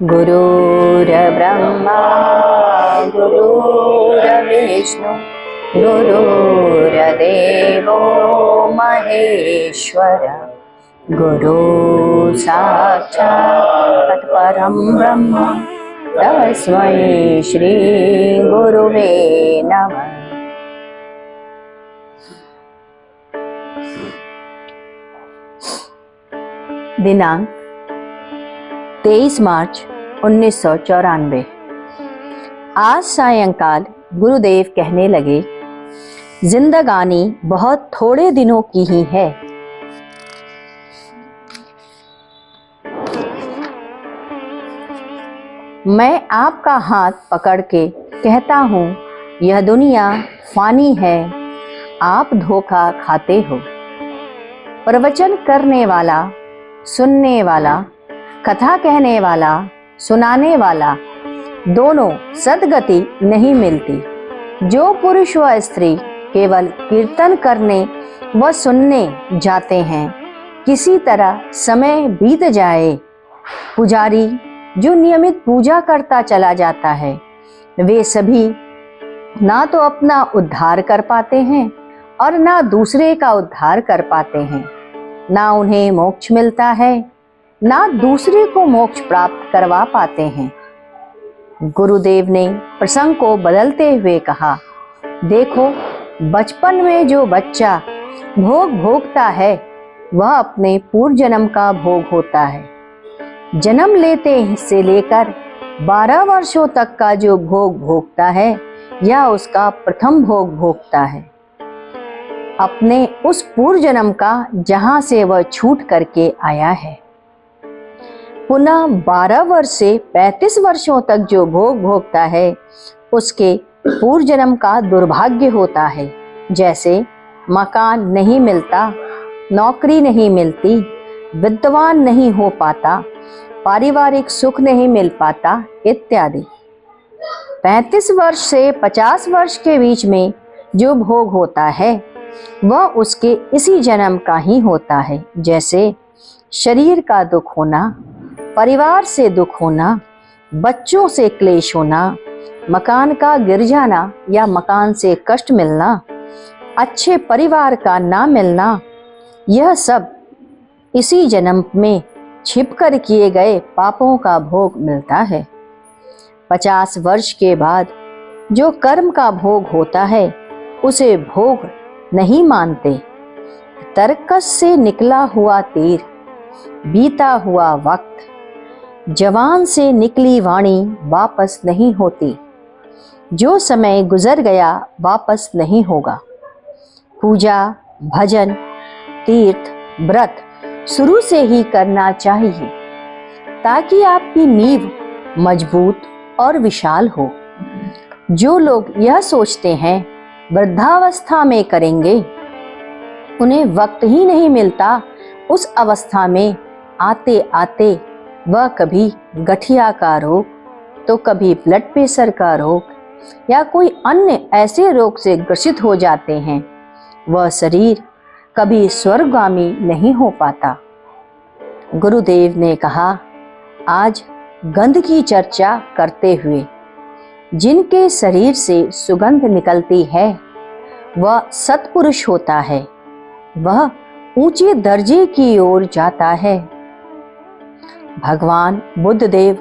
गुरुर्ब्रह्मा गुरुर्विष्णु गुरुर्देवो महेश्वर गुरु साक्षात् परं ब्रह्म तस्मै श्री गुरुवे नमः। दिनांक 23 मार्च 1994। आज सायंकाल गुरुदेव कहने लगे, जिंदगानी बहुत थोड़े दिनों की ही है। मैं आपका हाथ पकड़ के कहता हूँ, यह दुनिया फानी है, आप धोखा खाते हो। प्रवचन करने वाला, सुनने वाला, कथा कहने वाला, सुनाने वाला, दोनों सद्गति नहीं मिलती। जो पुरुष व स्त्री केवल कीर्तन करने व सुनने जाते हैं, किसी तरह समय बीत जाए। पुजारी जो नियमित पूजा करता चला जाता है, वे सभी ना तो अपना उद्धार कर पाते हैं और ना दूसरे का उद्धार कर पाते हैं। ना उन्हें मोक्ष मिलता है, ना दूसरे को मोक्ष प्राप्त करवा पाते हैं। गुरुदेव ने प्रसंग को बदलते हुए कहा, देखो, बचपन में जो बच्चा भोग भोगता है, वह अपने पूर्व जन्म का भोग होता है। जन्म लेते से लेकर 12 वर्षों तक का जो भोग भोगता है, यह उसका प्रथम भोग भोगता है, अपने उस पूर्व जन्म का जहां से वह छूट करके आया है। पुनः 12 वर्ष से 35 वर्षों तक जो भोग भोगता है, उसके पूर्व जन्म का दुर्भाग्य होता है। जैसे मकान नहीं मिलता, नौकरी नहीं मिलती, विद्वान नहीं हो पाता, पारिवारिक सुख नहीं मिल पाता इत्यादि। 35 वर्ष से 50 वर्ष के बीच में जो भोग होता है, वह उसके इसी जन्म का ही होता है। जैसे शरीर का दुख होना, परिवार से दुख होना, बच्चों से क्लेश होना, मकान का गिर जाना या मकान से कष्ट मिलना, अच्छे परिवार का ना मिलना, यह सब इसी जन्म में छिपकर किए गए पापों का भोग मिलता है। 50 वर्ष के बाद जो कर्म का भोग होता है, उसे भोग नहीं मानते। तरकस से निकला हुआ तीर, बीता हुआ वक्त, जवान से निकली वाणी वापस नहीं होती। जो समय गुजर गया वापस नहीं होगा। पूजा, भजन, तीर्थ, व्रत शुरू से ही करना चाहिए, ताकि आपकी नींव मजबूत और विशाल हो। जो लोग यह सोचते हैं वृद्धावस्था में करेंगे, उन्हें वक्त ही नहीं मिलता। उस अवस्था में आते आते वह कभी गठिया का रोग, तो कभी ब्लड प्रेशर का रोग या कोई अन्य ऐसे रोग से ग्रसित हो जाते हैं। वह शरीर कभी स्वर्गगामी नहीं हो पाता। गुरुदेव ने कहा, आज गंध की चर्चा करते हुए जिनके शरीर से सुगंध निकलती है, वह सत्पुरुष होता है, वह ऊंचे दर्जे की ओर जाता है। भगवान बुद्धदेव,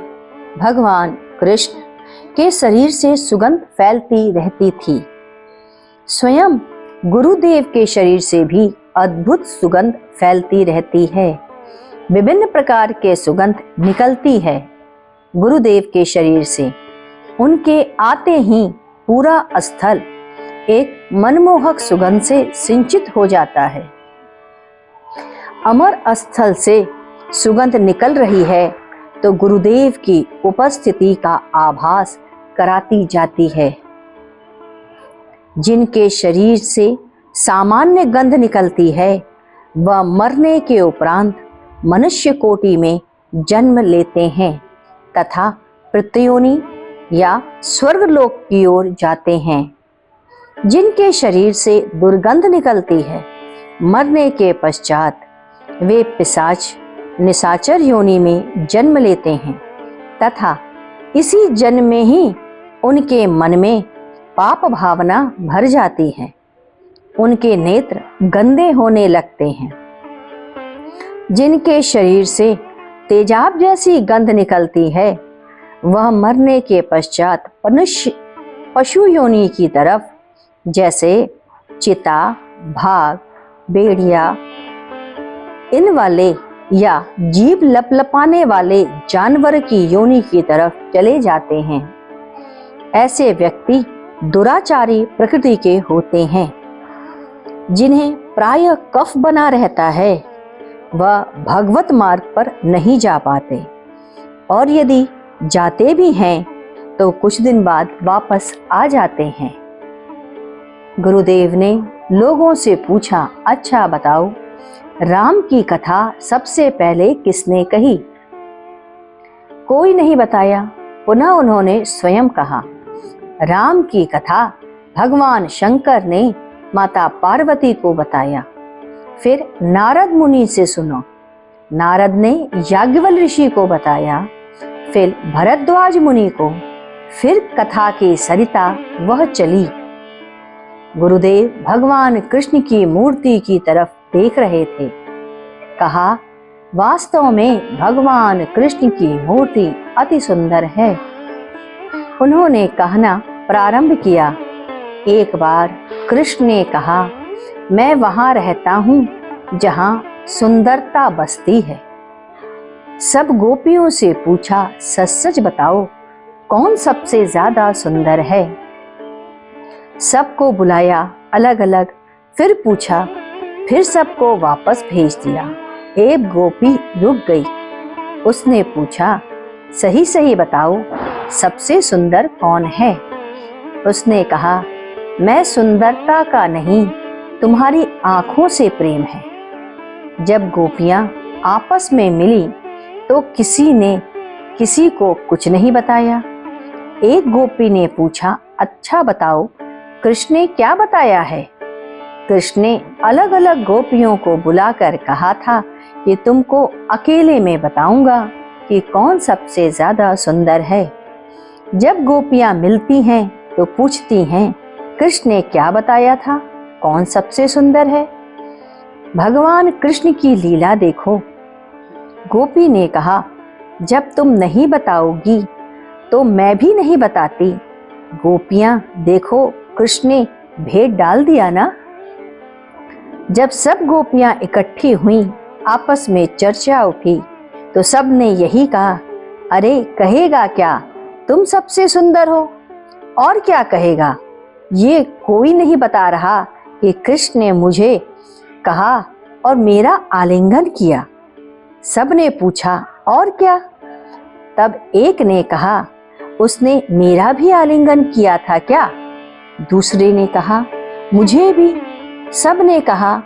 भगवान कृष्ण के शरीर से सुगंध फैलती रहती थी। स्वयं गुरुदेव के शरीर से भी अद्भुत सुगंध फैलती रहती है। विभिन्न प्रकार के सुगंध निकलती है गुरुदेव के शरीर से। उनके आते ही पूरा स्थल एक मनमोहक सुगंध से सिंचित हो जाता है। अमर स्थल से सुगंध निकल रही है तो गुरुदेव की उपस्थिति का आभास कराती जाती है। जिनके शरीर से सामान्य गंध निकलती है, वह मरने के उपरांत मनुष्य कोटि में जन्म लेते हैं तथा प्रत्योनि या स्वर्गलोक की ओर जाते हैं। जिनके शरीर से दुर्गंध निकलती है, मरने के पश्चात वे पिशाच निशाचर योनि में जन्म लेते हैं तथा इसी जन्म में ही उनके मन में पाप भावना भर जाती है। उनके नेत्र गंदे होने लगते हैं। जिनके शरीर से तेजाब जैसी गंध निकलती है, वह मरने के पश्चात पशु योनि की तरफ, जैसे चिता, भाग, भेड़िया, इन वाले या जीभ लपलपाने वाले जानवर की योनि की तरफ चले जाते हैं। ऐसे व्यक्ति दुराचारी प्रकृति के होते हैं। जिन्हें प्रायः कफ बना रहता है, वह भगवत मार्ग पर नहीं जा पाते, और यदि जाते भी हैं तो कुछ दिन बाद वापस आ जाते हैं। गुरुदेव ने लोगों से पूछा, अच्छा बताओ, राम की कथा सबसे पहले किसने कही? कोई नहीं बताया। पुनः उन्होंने स्वयं कहा, राम की कथा भगवान शंकर ने माता पार्वती को बताया। फिर नारद मुनि से सुनो। नारद ने याज्ञवल्क्य ऋषि को बताया, फिर भरद्वाज मुनि को, फिर कथा की सरिता वह चली। गुरुदेव भगवान कृष्ण की मूर्ति की तरफ देख रहे थे। कहा, वास्तव में भगवान कृष्ण की मूर्ति अति सुंदर है। उन्होंने कहना प्रारंभ किया। एक बार कृष्ण ने कहा, मैं वहां रहता हूं जहां सुंदरता बसती है। सब गोपियों से पूछा, सच सच बताओ, कौन सबसे ज्यादा सुंदर है? सबको बुलाया अलग अलग, फिर पूछा, फिर सबको वापस भेज दिया। एक गोपी रुक गई। उसने पूछा, सही सही बताओ, सबसे सुंदर कौन है? उसने कहा, मैं सुंदरता का नहीं, तुम्हारी आंखों से प्रेम है। जब गोपियां आपस में मिली तो किसी ने किसी को कुछ नहीं बताया। एक गोपी ने पूछा, अच्छा बताओ, कृष्ण ने क्या बताया है? कृष्ण ने अलग अलग गोपियों को बुलाकर कहा था कि तुमको अकेले में बताऊंगा कि कौन सबसे ज्यादा सुंदर है। जब गोपियां मिलती हैं तो पूछती हैं, कृष्ण ने क्या बताया था, कौन सबसे सुंदर है? भगवान कृष्ण की लीला देखो। गोपी ने कहा, जब तुम नहीं बताओगी तो मैं भी नहीं बताती। गोपियां देखो, कृष्ण ने भेद डाल दिया ना। जब सब गोपियां इकट्ठी हुईं, आपस में चर्चा उठी तो सब ने यही कहा, अरे कहेगा क्या, तुम सबसे सुंदर हो, और क्या कहेगा? ये कोई नहीं बता रहा कि कृष्ण ने मुझे कहा और मेरा आलिंगन किया। सब ने पूछा, और क्या? तब एक ने कहा, उसने मेरा भी आलिंगन किया था क्या? दूसरे ने कहा, मुझे भी। सब ने कहा,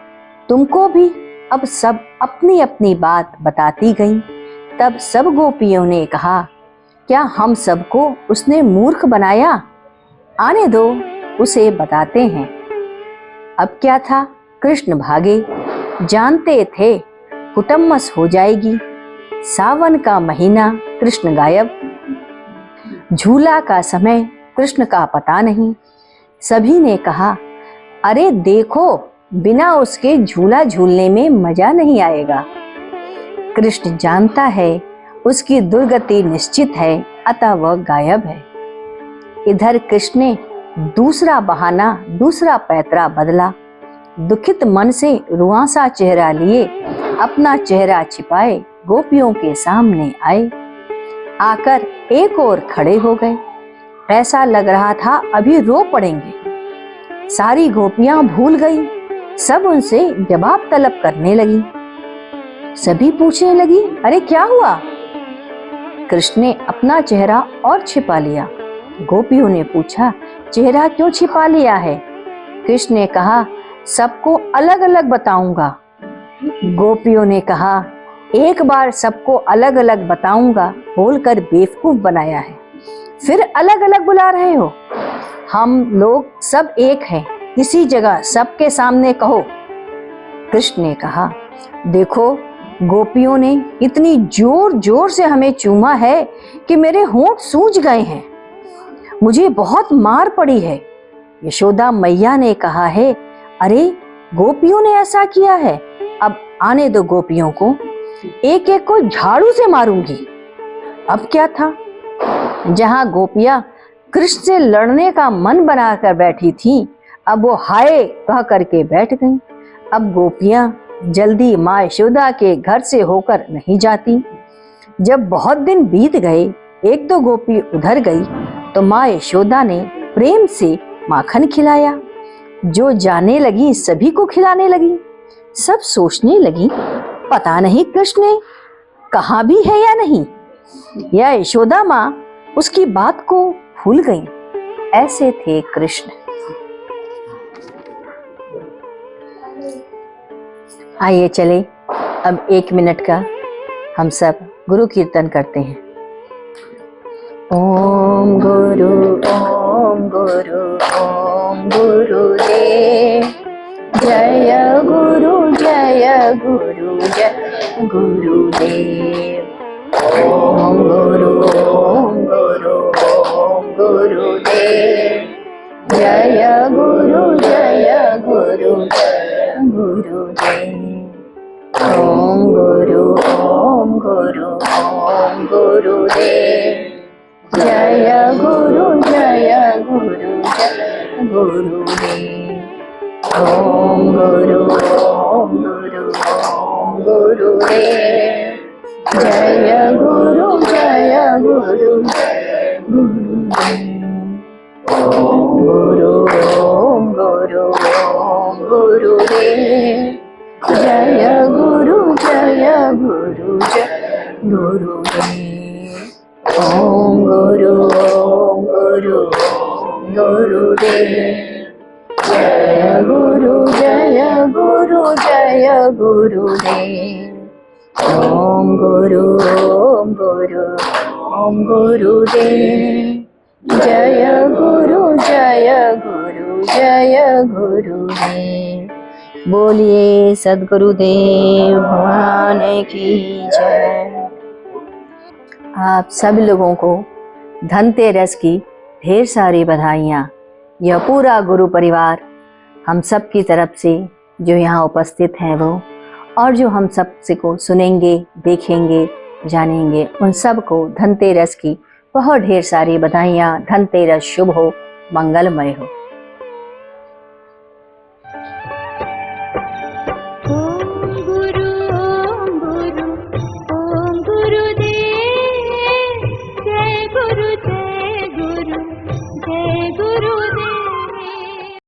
तुमको भी। अब सब अपनी अपनी बात बताती गईं। तब सब गोपियों ने कहा, क्या हम सबको उसने मूर्ख बनाया? आने दो, उसे बताते हैं। अब क्या था, कृष्ण भागे। जानते थे कुटम्मस हो जाएगी। सावन का महीना, कृष्ण गायब। झूला का समय, कृष्ण का पता नहीं। सभी ने कहा, अरे देखो, बिना उसके झूला झूलने में मजा नहीं आएगा। कृष्ण जानता है उसकी दुर्गति निश्चित है, अतः वह गायब है। इधर कृष्ण ने दूसरा बहाना, दूसरा पैतरा बदला। दुखित मन से रुआंसा चेहरा लिए अपना चेहरा छिपाए गोपियों के सामने आए। आकर एक ओर खड़े हो गए। ऐसा लग रहा था अभी रो पड़ेंगे। सारी गोपियां भूल गई। सब उनसे जवाब तलब करने लगी। सभी पूछने लगी, अरे क्या हुआ? कृष्ण ने अपना चेहरा और छिपा लिया। गोपियों ने पूछा, चेहरा क्यों छिपा लिया है? कृष्ण ने कहा, सबको अलग अलग बताऊंगा। गोपियों ने कहा, एक बार सबको अलग अलग बताऊंगा बोलकर बेवकूफ बनाया है, फिर अलग अलग बुला रहे हो। हम लोग सब एक हैं, इसी जगह सबके सामने कहो। कृष्ण ने कहा, देखो, गोपियों ने इतनी जोर जोर से हमें चूमा है कि मेरे होंठ सूज गए हैं। मुझे बहुत मार पड़ी है। यशोदा मैया ने कहा है, अरे गोपियों ने ऐसा किया है, अब आने दो गोपियों को, एक एक को झाड़ू से मारूंगी। अब क्या था, जहां गोपियां कृष्ण से लड़ने का मन बनाकर बैठी थीं, अब वो हाय कह करके बैठ गईं। अब गोपियां जल्दी माँ यशोदा के घर से होकर नहीं जाती। जब बहुत दिन बीत गए, एक दो गोपी उधर गई तो माँ यशोदा ने प्रेम से माखन खिलाया। जो जाने लगी सभी को खिलाने लगी। सब सोचने लगी, पता नहीं कृष्ण कहाँ भी है या नहीं, या यशोदा माँ उसकी बात को भूल गई। ऐसे थे कृष्ण। आइए चले अब 1 मिनट का हम सब गुरु कीर्तन करते हैं। ओम गुरु ओम गुरु ओम गुरुदेव, जय गुरु जय गुरु जय गुरुदेव। ओम गुरु ओम गुरु ओम गुरुदेव, जय गुरु जय गुरु जय गुरुदेव। ओम गुरु ओम गुरु ओम गुरुदेव, जय गुरु जय गुरु जय गुरुदेव। ओम गुरु ओम गुरु ओम गुरुदेव, जय गुरु जय गुरु जय गुरुदेव। ओम गुरु ओम गुरु ओम गुरुदेव, जय गुरु जय गुरु जय गुरुदेव। ओम गुरु ओम गुरु ओम गुरुदेव, जय गुरु जय गुरु जय गुरुदेव। ओम गुरु ओम गुरु ओम गुरुदेव, जय गुरु जय गुरु जय गुरुदेव। बोलिए सद्गुरुदेव भगवान की जय। आप सभी लोगों को धनतेरस की ढेर सारी बधाइयाँ। यह पूरा गुरु परिवार हम सब की तरफ से जो यहाँ उपस्थित हैं वो, और जो हम सब से को सुनेंगे, देखेंगे, जानेंगे, उन सब को धनतेरस की बहुत ढेर सारी बधाइयाँ। धनतेरस शुभ हो, मंगलमय हो।